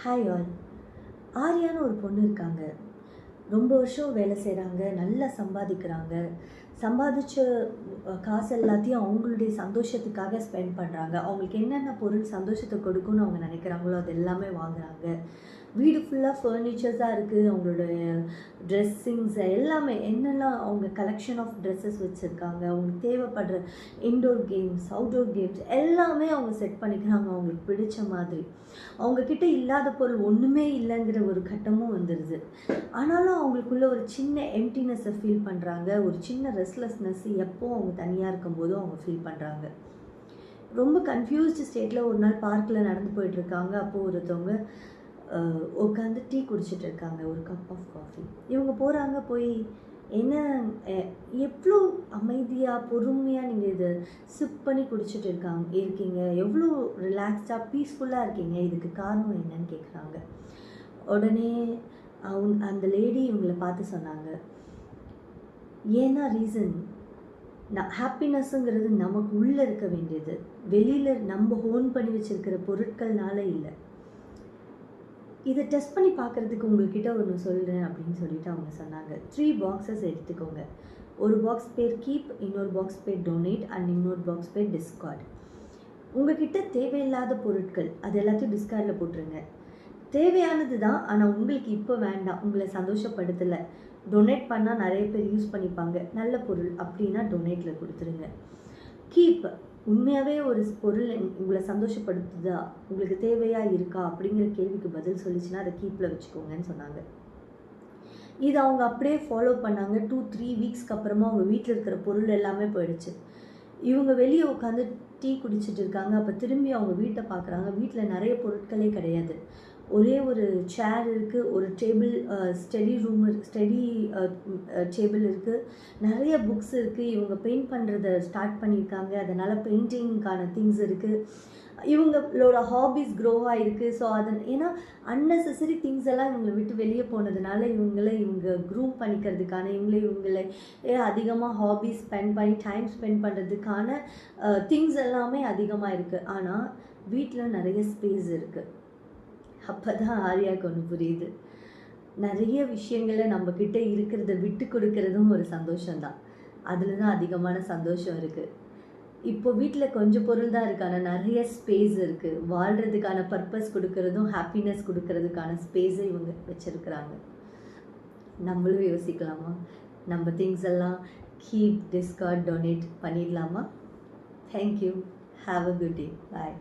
Hi all. ஆர்யான்னு ஒரு பொண்ணு இருக்காங்க. ரொம்ப வருஷம் வேலை செய்கிறாங்க, நல்லா சம்பாதிக்கிறாங்க. சம்பாதிச்ச காசு எல்லாத்தையும் அவங்களுடைய சந்தோஷத்துக்காக ஸ்பெண்ட் பண்ணுறாங்க. அவங்களுக்கு என்னென்ன பொருள் சந்தோஷத்தை கொடுக்கும்னு அவங்க நினைக்கிறாங்களோ அது எல்லாமே வாங்குறாங்க. வீடு ஃபுல்லாக ஃபர்னிச்சர்ஸாக இருக்குது. அவங்களுடைய ட்ரெஸ்ஸிங்ஸ் எல்லாமே என்னெல்லாம் அவங்க கலெக்ஷன் ஆஃப் ட்ரெஸ்ஸஸ் வச்சுருக்காங்க. அவங்களுக்கு தேவைப்படுற இன்டோர் கேம்ஸ், அவுட்டோர் கேம்ஸ் எல்லாமே அவங்க செட் பண்ணிக்கிறாங்க அவங்களுக்கு பிடிச்ச மாதிரி. அவங்கக்கிட்ட இல்லாத பொருள் ஒன்றுமே இல்லைங்கிற ஒரு கட்டமும் வந்துடுது. ஆனாலும் அவங்களுக்குள்ள ஒரு சின்ன எம்டினஸை ஃபீல் பண்ணுறாங்க. ஒரு சின்ன ரெஸ்ட்லெஸ்னஸ் எப்போ அவங்க தனியாக இருக்கும்போதும் அவங்க ஃபீல் பண்ணுறாங்க. ரொம்ப கன்ஃபியூஸ்டு ஸ்டேட்டில் ஒரு நாள் பார்க்கில் நடந்து போயிட்டுருக்காங்க. அப்போது ஒருத்தவங்க உட்காந்து டீ குடிச்சிட்டு இருக்காங்க, ஒரு கப் ஆஃப் காஃபி. இவங்க போகிறாங்க, போய் என்ன எவ்வளோ அமைதியாக பொறுமையாக நீங்கள் இதை சிப் பண்ணி குடிச்சிட்டு இருக்கீங்க, எவ்வளோ ரிலாக்ஸ்டாக பீஸ்ஃபுல்லாக இருக்கீங்க, இதுக்கு காரணம் என்னன்னு கேட்குறாங்க. உடனே அந்த லேடி இவங்களை பார்த்து சொன்னாங்க, ஏன்னா ரீசன் ஹாப்பினஸ்ஸுங்கிறது நமக்கு உள்ளே இருக்க வேண்டியது, வெளியில் நம்ம ஹோன் பண்ணி வச்சுருக்கிற பொருட்கள்னால இல்லை. இதை டெஸ்ட் பண்ணி பார்க்குறதுக்கு உங்கள்கிட்ட ஒன்று சொல்கிறேன் அப்படின்னு சொல்லிட்டு அவங்க சொன்னாங்க. 3 பாக்ஸஸ் எடுத்துக்கோங்க. ஒரு பாக்ஸ் பேர் கீப், இன்னொரு பாக்ஸ் பேர் டொனேட் அண்ட் இன்னொரு பாக்ஸ் பேர் டிஸ்கார்ட். உங்கள்கிட்ட தேவையில்லாத பொருட்கள் அது எல்லாத்தையும் டிஸ்கார்டில் போட்டுருங்க. தேவையானது தான், ஆனால் உங்களுக்கு இப்போ வேண்டாம், உங்களை சந்தோஷப்படுத்தலை, டொனேட் பண்ணால் நிறைய பேர் யூஸ் பண்ணிப்பாங்க, நல்ல பொருள் அப்படின்னா டொனேட்டில் கொடுத்துருங்க. கீப், உண்மையாகவே ஒரு பொருள் உங்களை சந்தோஷப்படுத்துதா, உங்களுக்கு தேவையாக இருக்கா அப்படிங்கிற கேள்விக்கு பதில் சொல்லிச்சுன்னா அதை கீப்பில் வச்சுக்கோங்கன்னு சொன்னாங்க. இது அவங்க அப்படியே ஃபாலோ பண்ணாங்க. 2-3 வீக்ஸ்க்கு அப்புறமா அவங்க வீட்டில் இருக்கிற பொருள் எல்லாமே போயிடுச்சு. இவங்க வெளியே உட்காந்து டீ குடிச்சிட்டு இருக்காங்க. அப்போ திரும்பி அவங்க வீட்டை பார்க்குறாங்க. வீட்டில் நிறைய பொருட்களே கிடையாது. ஒரே ஒரு சேர் இருக்குது, ஒரு டேபிள், ஸ்டடி டேபிள் இருக்குது, நிறைய புக்ஸ் இருக்குது. இவங்க பெயிண்ட் பண்ணுறத ஸ்டார்ட் பண்ணியிருக்காங்க, அதனால் பெயிண்டிங்கான திங்ஸ் இருக்குது. இவங்களோட ஹாபிஸ் க்ரோவாக இருக்குது. ஸோ ஏன்னா அன்னெசரி திங்ஸ் எல்லாம் இவங்களை விட்டு வெளியே போனதுனால இவங்க க்ரூம் பண்ணிக்கிறதுக்கான, இவங்களை அதிகமாக ஹாபிஸ் ஸ்பெண்ட் பண்ணி டைம் ஸ்பெண்ட் பண்ணுறதுக்கான திங்ஸ் எல்லாமே அதிகமாக இருக்குது. ஆனால் வீட்டில் நிறைய ஸ்பேஸ் இருக்குது. அப்போ தான் ஆர்யாவுக்கு ஒன்று புரியுது, நிறைய விஷயங்களை நம்மக்கிட்ட இருக்கிறத விட்டு கொடுக்கறதும் ஒரு சந்தோஷம்தான். அதில் தான் அதிகமான சந்தோஷம் இருக்குது. இப்போ வீட்டில் கொஞ்சம் பொருள் தான் இருக்குது, ஆனால் நிறைய ஸ்பேஸ் இருக்குது. வாழ்கிறதுக்கான பர்பஸ் கொடுக்கறதும் ஹாப்பினஸ் கொடுக்கறதுக்கான ஸ்பேஸை இவங்க வச்சுருக்குறாங்க. நம்மளும் யோசிக்கலாமா? நம்ம திங்ஸ் எல்லாம் கீப், டிஸ்கார்ட், டொனேட் பண்ணிடலாமா? Thank you. Have a good day. Bye.